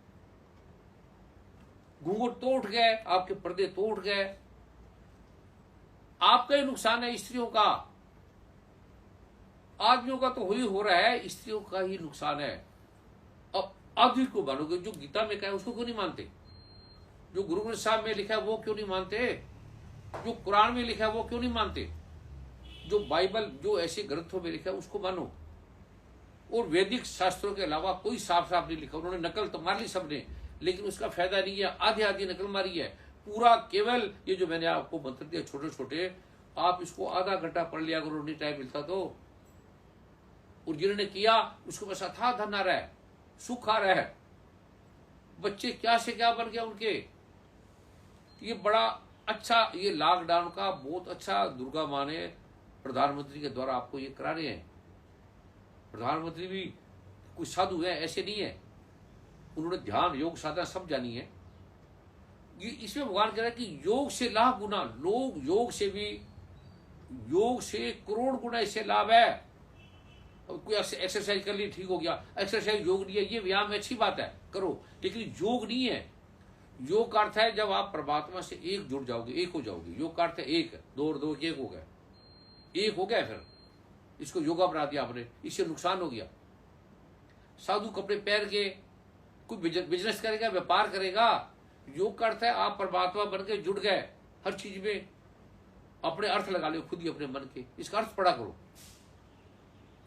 घूंघट तो उठ गए, आपके पर्दे तो उठ गए, आपका ही नुकसान है, स्त्रियों का। आदमियों का तो हो रहा है, स्त्रियों का ही नुकसान है। अब आदमी को मानोगे, जो गीता में कहा है उसको क्यों नहीं मानते? जो गुरु ग्रंथ साहब में लिखा है वो क्यों नहीं मानते? जो कुरान में लिखा है वो क्यों नहीं मानते? जो बाइबल, जो ऐसे ग्रंथों में लिखा है उसको मानो। और वैदिक शास्त्रों के अलावा कोई साफ साफ नहीं लिखा। उन्होंने नकल तो मार ली सबने, लेकिन उसका फायदा नहीं है, आधी आधी नकल मारी है। पूरा केवल ये जो मैंने आपको मंत्र दिया छोटे छोटे, आप इसको आधा घंटा पढ़ लिया करो, नहीं टाइम मिलता तो। और जिन्होंने किया उसको बस अथाह धन आ रहा है, सुख आ रहा है। बच्चे क्या से क्या बन गया उनके। ये बड़ा अच्छा, ये लॉकडाउन का बहुत अच्छा दुर्गा माँ ने प्रधानमंत्री के द्वारा आपको ये करा रहे हैं। प्रधानमंत्री भी कुछ साधु है, ऐसे नहीं है, उन्होंने ध्यान योग साधना सब जानी है। ये इसमें भगवान कह रहा है कि योग से लाभ गुना, लोग योग से भी, योग से करोड़ गुना इससे लाभ है। कोई एक्सरसाइज कर ली ठीक हो गया, एक्सरसाइज योग नहीं है, ये व्यायाम में अच्छी बात है करो, लेकिन योग नहीं है। योग का अर्थ है जब आप परमात्मा से एक जुड़ जाओगे, एक हो जाओगे। योग का अर्थ है एक, 2 और 2 1 हो गया, एक हो गया। फिर इसको योगा बना दिया आपने, इससे नुकसान हो गया। साधु कपड़े पहन के कोई बिजनेस करेगा, व्यापार करेगा। योग का अर्थ है आप परमात्मा बन के जुड़ गए, हर चीज में अपने अर्थ लगा लो खुद ही अपने मन के, इसका अर्थ पढ़ा करो।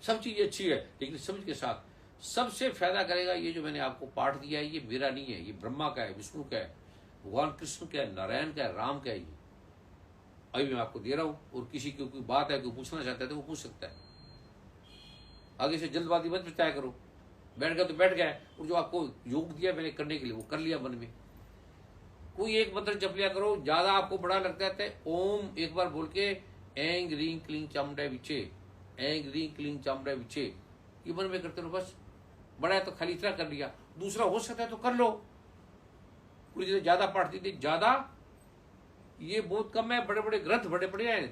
सब चीज अच्छी है, लेकिन समझ के साथ। सबसे फायदा करेगा ये जो मैंने आपको पाठ दिया है, ये मेरा नहीं है, ये ब्रह्मा का है, विष्णु का है। भगवान कृष्ण का है, नारायण का है, राम का है ये। अभी मैं आपको दे रहा हूं, और किसी की कोई बात है, कोई पूछना चाहता है तो वो पूछ सकता है। आगे से जल्दबाजी मत प्रचार करो, बैठ गया तो बैठ गया, और जो आपको योग दिया मैंने करने के लिए वो कर लिया मन में। कोई एक मंत्र जप लिया करो, ज्यादा आपको बड़ा लगता है तो ओम एक बार बोल के एंग रींग क्लीं चामुंडा विचे, एंग रींग क्लीं चामुंडा विचे, ये मन में करते रहो बस। बड़ा है तो खाली इतना कर लिया, दूसरा हो सकता है तो कर लो। पूरी ज्यादा पाठ दी थी, ज्यादा ये बहुत कम है, बड़े बड़े ग्रंथ बड़े बड़े हैं।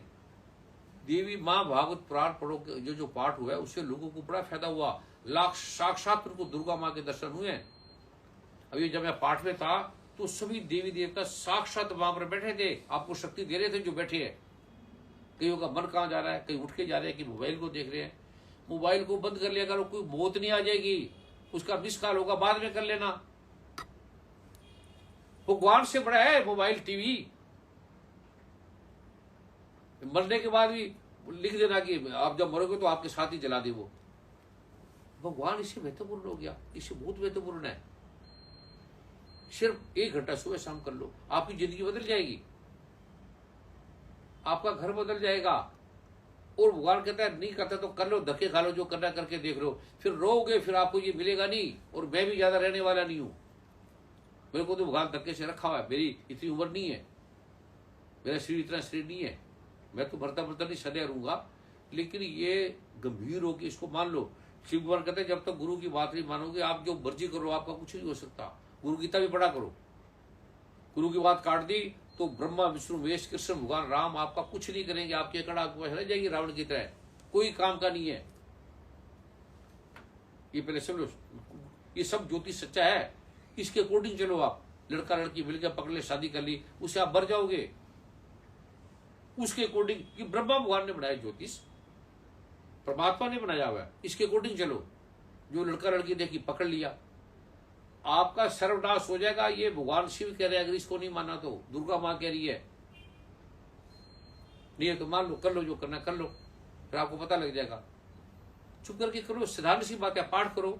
देवी माँ भागवत पुराण पढ़ो, जो पाठ हुआ है उससे लोगों को बड़ा फायदा हुआ। लाख साक्षात उनको दुर्गा माँ के दर्शन हुए। अभी जब मैं पाठ में था तो सभी देवी देवता साक्षात वहां पर बैठे थे, आपको शक्ति दे रहे थे जो बैठे हैं। कईयों का मन कहाँ जा रहा है, कहीं उठ के जा रहे हैं कि मोबाइल को देख रहे हैं। मोबाइल को बंद कर लिया करो, कोई मौत नहीं आ जाएगी, उसका मिस कॉल होगा, बाद में कर लेना। भगवान से बड़ा है मोबाइल टीवी। मरने के बाद भी लिख देना कि आप जब मरोगे तो आपके साथ ही जला दे वो। भगवान इससे महत्वपूर्ण हो गया, इससे बहुत महत्वपूर्ण है। सिर्फ 1 घंटा सुबह शाम कर लो, आपकी जिंदगी बदल जाएगी, आपका घर बदल जाएगा। और भगवान कहता है नहीं करता तो कर लो, धक्के खा लो, जो करना करके देख लो, फिर रोओगे, फिर आपको ये मिलेगा नहीं। और मैं भी ज्यादा रहने वाला नहीं हूं, मेरे को तो भगवान धक्के से रखा हुआ है। मेरी इतनी उम्र नहीं है, मेरा शरीर इतना शरीर नहीं है, मैं तो मरता मरता नहीं सदैव रहूंगा। लेकिन ये गंभीर होगी, इसको मान लो। शिव भगवान कहते हैं जब तक गुरु की बात नहीं मानोगे, आप जो मर्जी करो, आपका कुछ नहीं हो सकता। गुरु गीता भी पढ़ा करो, गुरु की बात काट दी तो ब्रह्मा विष्णु महेश कृष्ण भगवान राम आपका कुछ नहीं करेंगे। आपकी अकड़ आपको रह जाएगी रावण की तरह, कोई काम का नहीं है। ये पहले समझो, ये सब ज्योतिष सच्चा है, इसके अकॉर्डिंग चलो। आप लड़का लड़की मिलकर पकड़ ले, शादी कर ली, उससे आप मर जाओगे। उसके अकॉर्डिंग, कि ब्रह्मा भगवान ने बनाया ज्योतिष, परमात्मा ने बनाया हुआ है, इसके अकॉर्डिंग चलो। जो लड़का लड़की देखी पकड़ लिया, आपका सर्वनाश हो जाएगा। ये भगवान शिव कह रहे हैं, अगर इसको नहीं माना तो दुर्गा माँ कह रही है। नहीं है तो मान लो, कर लो, जो करना कर लो, फिर आपको पता लग जाएगा। चुप करके करो, साधारण सी बात है, पाठ करो,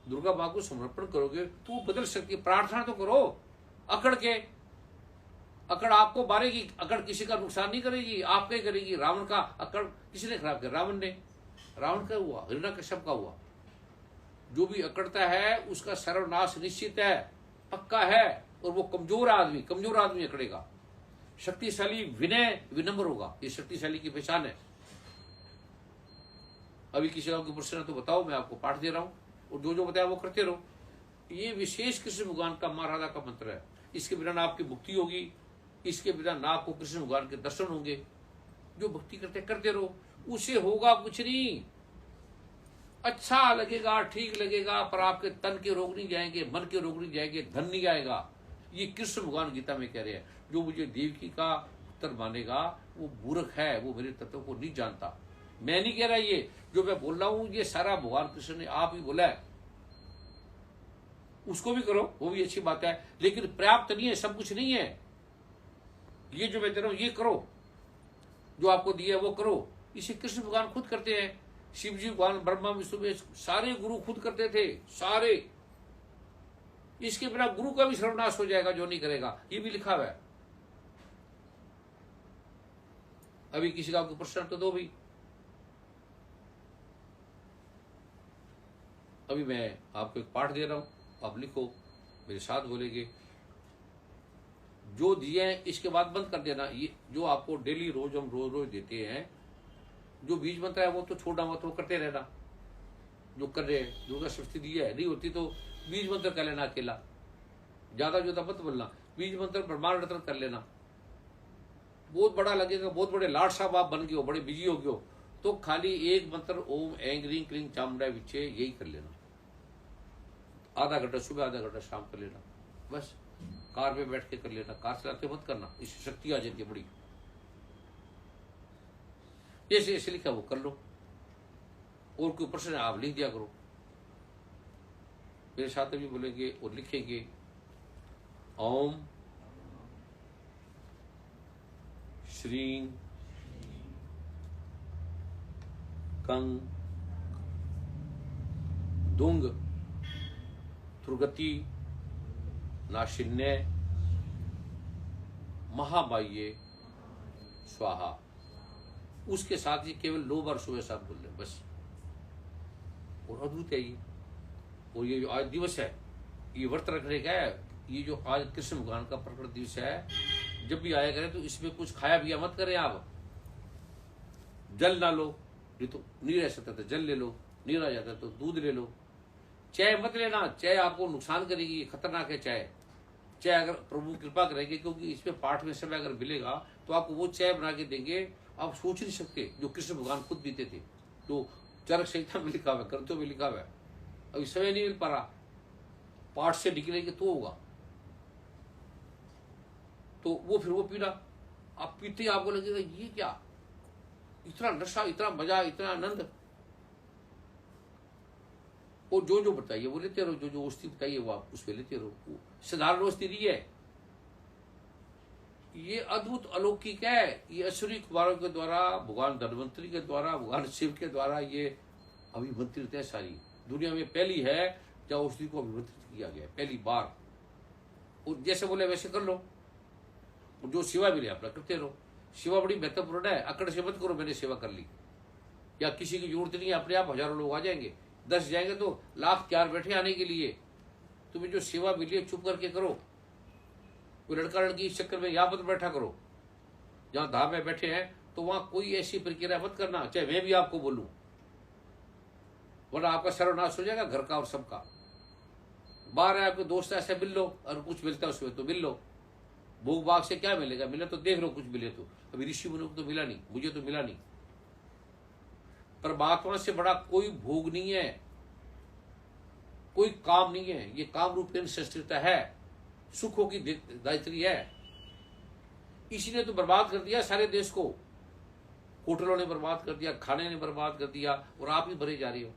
दुर्गा माँ को समर्पण करोगे तो वो बदल सकती है। प्रार्थना तो करो अकड़ के, अकड़ आपको मारेगी, अकड़ किसी का नुकसान नहीं करेगी, आपका ही करेगी। रावण का अकड़ किसी ने खराब किया? रावण ने। रावण का हुआ, हिरण्यकश्यप का हुआ। जो भी अकड़ता है उसका सर्वनाश निश्चित है, पक्का है। और वो कमजोर आदमी अकड़ेगा। शक्तिशाली विनय विनम्र होगा, ये शक्तिशाली की पहचान है। अभी किसी का प्रश्न तो बताओ, मैं आपको पाठ दे रहा हूं, और जो जो बताया वो करते रहो। ये विशेष कृष्ण भगवान का माँ राधा का मंत्र है। इसके बिना ना आपकी मुक्ति होगी, इसके बिना ना आपको कृष्ण भगवान के दर्शन होंगे। जो भक्ति करते रहो, उसे होगा कुछ नहीं। अच्छा लगेगा, ठीक लगेगा, पर आपके तन के रोग नहीं जाएंगे, मन के रोग नहीं जाएंगे, धन नहीं आएगा। ये कृष्ण भगवान गीता में कह रहे हैं। जो मुझे देवकी का उत्तर मानेगा वो मूर्ख है, वो मेरे तत्व को नहीं जानता। मैं नहीं कह रहा, ये जो मैं बोल रहा हूं ये सारा भगवान कृष्ण ने आप ही बोला है। उसको भी करो, वो भी अच्छी बात है, लेकिन पर्याप्त नहीं है, सब कुछ नहीं है। ये जो मैं दे रहा हूं ये करो, जो आपको दिया है वो करो। इसे कृष्ण भगवान खुद करते हैं। शिव जी भगवान, ब्रह्मा विष्णु में सारे गुरु खुद करते थे, सारे। इसके बिना गुरु का भी सर्वनाश हो जाएगा जो नहीं करेगा, ये भी लिखा हुआ है। अभी किसी का आपको प्रश्न तो दो भी। अभी मैं आपको एक पाठ दे रहा हूं, आप लिखो, मेरे साथ बोलेंगे। जो दिए हैं इसके बाद बंद कर देना। ये जो आपको डेली रोज हम रोज देते हैं, जो बीज मंत्र है वो तो छोड़ना मत, वो करते रहना जो कर रहे हैं। दुर्गा सृष्टि दी है, नहीं होती तो बीज मंत्र कर लेना अकेला, ज्यादा मत बोलना। बीज मंत्र ब्रह्मांड रत्न कर लेना। बहुत बड़ा लगेगा, बहुत बड़े लाड साहब आप बन गए हो, बड़े बिजी हो गए हो, तो खाली एक मंत्र ओम ऐं ह्रीं क्लीं चामुंडा विचे, यही कर लेना। आधा घंटा सुबह, आधा घंटा शाम कर लेना, बस। कार में बैठ के कर लेना, कार चलाते मत करना, इससे शक्ति आ जाती है बड़ी। जैसे ऐसे लिखा वो कर लो, और कोई प्रश्न है आप लिख दिया करो। मेरे साथ भी बोलेंगे और लिखेंगे। ओम श्रीं कंग दुंग दुर्गति नाशिन्य महाबाह्य स्वाहा। उसके साथ ही केवल 9 बार सुबह साथ बोल रहे बस। और अद्भुत है ये। और ये जो आज दिवस है, ये व्रत रखने का है। ये जो आज कृष्ण भगवान का प्रकट दिवस है, जब भी आया करें तो इसमें कुछ खाया पिया मत करें आप। जल ना लो, ये तो नहीं रह सकता, तो जल ले लो, नहीं रह जाता तो दूध ले लो। चाय मत लेना, चाय आपको नुकसान करेगी, खतरनाक है चाय। चाय अगर प्रभु कृपा करेंगे, क्योंकि इसमें पाठ में समय अगर मिलेगा तो आपको वो चाय बना के देंगे आप सोच नहीं सकते, जो कृष्ण भगवान खुद पीते थे। तो चरक संहिता में लिखा हुआ है, ग्रंथों में लिखा हुआ है। अभी समय नहीं मिल पा रहा, पाठ से निकलेंगे तो होगा। तो वो फिर वो पीना, आप पीते आपको लगेगा ये क्या, इतना नशा, इतना मजा, इतना आनंद। और जो जो बताइए वो लेते रहो, जो जो औषधि बताइए वो आप उसमें लेते रहो। साधारण औषधि नहीं है, ये अद्भुत अलौकिक है। ये असुरी कुमारों के द्वारा, भगवान धन्वंतरी के द्वारा, भगवान शिव के द्वारा ये अभिमंत्रित है। सारी दुनिया में पहली है जब औषधि को अभिमंत्रित किया गया, पहली बार। और जैसे बोले वैसे कर लो, और जो सेवा मिले अपना करते रहो। सेवा बड़ी महत्वपूर्ण है, अकड़ से मत करो मैंने सेवा कर ली, या किसी की जरूरत नहीं है, अपने आप हजारों लोग आ जाएंगे, 10 जाएंगे तो लाख तैयार बैठे आने के लिए। तुम्हें जो सेवा मिली है चुप करके करो। कोई लड़का लड़की इस चक्कर में यहाँ मत बैठा करो। जहां धाम में बैठे हैं तो वहां कोई ऐसी प्रक्रिया मत करना, चाहे मैं भी आपको बोलूं, वरना आपका सर्वनाश हो जाएगा, घर का और सबका। बाहर है आपके दोस्त ऐसे मिल लो, और कुछ मिलता है उसमें तो मिल लो। भोग भाग से क्या मिलेगा, मिले तो देख लो, कुछ मिले तो। अभी ऋषि मुनियों को तो मिला नहीं, मुझे तो मिला नहीं। परमात्मा से बड़ा कोई भोग नहीं है, कोई काम नहीं है। ये काम रूप संस्कृता है, सुखों की दायित्री है। इसी ने तो बर्बाद कर दिया सारे देश को। होटलों ने बर्बाद कर दिया, खाने ने बर्बाद कर दिया, और आप ही भरे जा रही हो।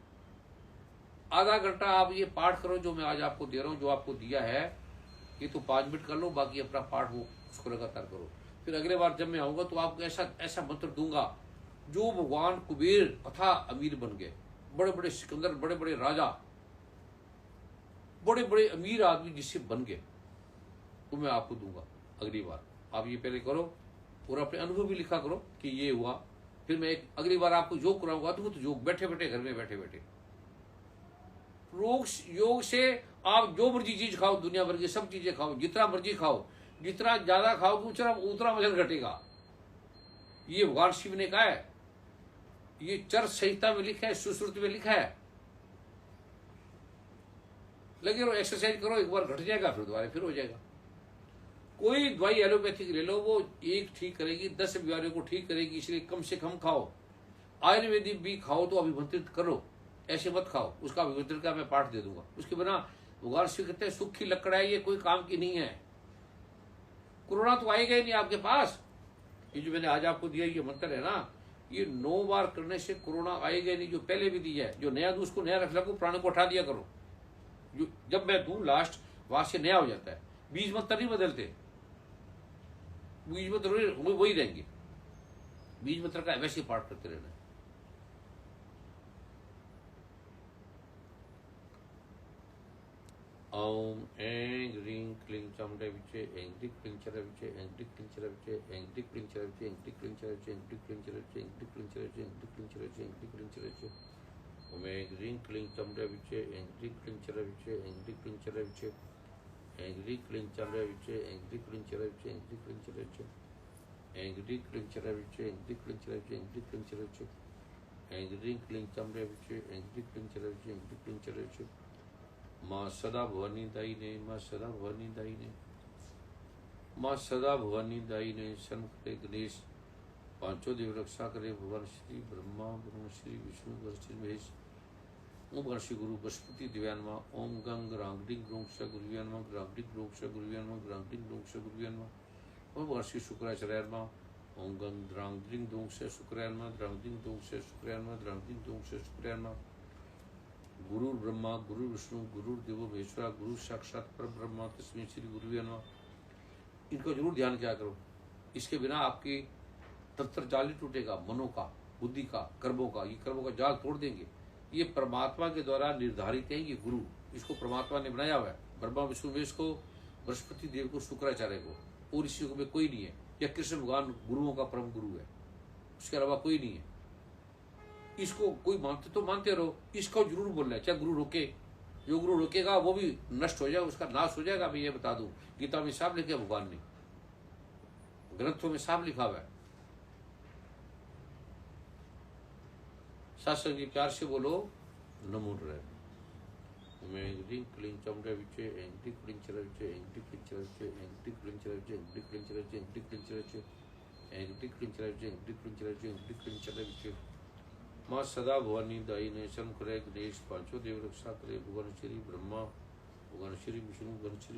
आधा घंटा आप ये पाठ करो जो मैं आज आपको दे रहा हूं, जो आपको दिया है, ये तो 5 मिनट कर लो, बाकी अपना पाठ वो उसको लगातार करो। फिर अगले बार जब मैं आऊंगा तो आपको ऐसा ऐसा मंत्र दूंगा जो भगवान कुबेर तथा अमीर बन गए। बड़े बड़े सिकंदर, बड़े बड़े राजा, बड़े बड़े अमीर आदमी जिससे बन गए, तो मैं आपको दूंगा अगली बार। आप ये पहले करो और अपने अनुभव भी लिखा करो कि ये हुआ। फिर मैं एक अगली बार आपको योग कराऊंगा, अद्भुत योग, बैठे बैठे घर में बैठे बैठे। योग से आप जो मर्जी चीज खाओ, दुनिया भर की सब चीजें खाओ, जितना मर्जी खाओ, जितना ज्यादा खाओ उतना वजन घटेगा। ये भगवान शिव ने कहा है, ये चर संहिता में लिखा है, सुश्रुत में लिखा है। लगे रहो, एक्सरसाइज करो, एक बार घट जाएगा, फिर दोबारा फिर हो जाएगा। कोई दवाई एलोपैथिक ले लो, वो एक ठीक करेगी, 10 बीमारियों को ठीक करेगी, इसलिए कम से कम खाओ। आयुर्वेदिक भी खाओ तो अभिमंत्रित करो, ऐसे मत खाओ। उसका अभिमंत्रण का मैं पाठ दे दूंगा। उसके बिना भगवान शिव कहते हैं सुख की लकड़ है, ये कोई काम की नहीं है। कोरोना तो आएगा ही नहीं आपके पास। ये जो मैंने आज आपको दिया ये मंत्र है ना, ये 9 बार करने से कोरोना आएगा नहीं। जो पहले भी दिया है, जो नया दूं उसको नया रख लो, पुराने को उठा दिया करो। जो जब मैं दूं लास्ट, वहां से नया हो जाता है। बीज मंत्र नहीं बदलते, बीज मंत्र वही रहेंगे। बीज मंत्र का वैसे पाठ करते रहना है। ओम ऐं ग्रीं क्लीं चामुंडा विचे ऐं ग्रीं क्लीं चरा विचे ऐं ग्रीं क्लीं चरा विचे ऐं ग्रीं क्लीं चरा विचे ऐं ग्रीं क्लीं चरा विचे ऐं ग्रीं क्लीं चरा विचे ऐं ग्रीं क्लीं चरा विचे ऐं ग्रीं क्लीं चरा विचे ऐं ग्रीं क्लीं चरा विचे। ओम ऐं ग्रीं क्लीं चामुंडा विचे ऐं ग्रीं क्लीं चरा विचे ऐं ग्रीं क्लीं चरा विचे ऐं ग्रीं क्लीं चामुंडा विचे ऐं ग्रीं क्लीं चरा विचे ऐं ग्रीं क्लीं चरा विचे ऐं ग्रीं क्लीं चरा विचे ऐं ग्रीं क्लीं चरा विचे ऐं ग्रीं क्लीं चरा विचे ऐं ग्रीं क्लीं चामुंडा विचे ऐं ग्रीं क्लीं चरा विचे ऐं ग्रीं क्लीं चरा विचे। माँ सदा भवानी दाई ने, माँ सदा भवानी दाई ने, माँ सदा भवानी दाई ने। सन करे गणेश, पांचों देव रक्षा करे भगवान श्री ब्रह्मा, ब्रह्म श्री विष्णु, श्री महेश। ओम श्री गुरु बृहस्पति दिव्यान माँ। ओम गंग रांगडिंग ग्रोंग स गुरुव्यान माँ, रांगडिंग ग्रोंग स गुरुव्यान माँ, रांगडिंग ग्रोंग स गुरुव्यान माँ। ओम श्री शुक्राचार्य माँ। ओम गंग रांगडिंग दोंग से शुक्रायन माँ, रांगडिंग दोंग से शुक्रायन माँ, रांगडिंग दोंग से शुक्रायन माँ। गुरु ब्रह्मा गुरु विष्णु गुरु देवो महेश्वरा, गुरु साक्षात पर ब्रह्मा तस्मै श्री गुरुवे नमः। इनको जरूर ध्यान किया करो। इसके बिना आपकी तंत्र जाल ही टूटेगा, मनों का, बुद्धि का, कर्मों का। ये कर्मों का जाल तोड़ देंगे। ये परमात्मा के द्वारा निर्धारित है। ये गुरु, इसको परमात्मा ने बनाया हुआ है। ब्रह्मा विष्णु महेश को, बृहस्पति देव को, शुक्राचार्य को। और इस युग में कोई नहीं है, या कृष्ण भगवान गुरुओं का परम गुरु है, उसके अलावा कोई नहीं है। इसको कोई मानते तो मानते रहो, इसको जरूर बोलना है, चाहे गुरु रोके। जो गुरु रोकेगा वो भी नष्ट हो जाएगा, उसका नाश हो जाएगा। मैं ये बता दूं, गीता में साफ लिखा भगवान ने, ग्रंथों में साफ लिखा हुआ है। सत्संग जी प्यार से बोलो नमो नारायण। मैं एंगडी क्लीन चमड़े विचे एंगडी क्लीन चले विचे एंगडी क्लीन चले विचे एंगडी क्लीन चले विचे एंगडी क्लीन चले विचे एंगडी क्लीन चले विचे एंगडी क्लीन चले विचे एंगडी क्लीन चले विचे एंगडी क्लीन चले विचे। माँ सदा भवानी दाई ने शन करे गणेश पांचों देव रक्षा करे। भगवान श्री ब्रह्मा, भगवान श्री विष्णु, भगवान श्री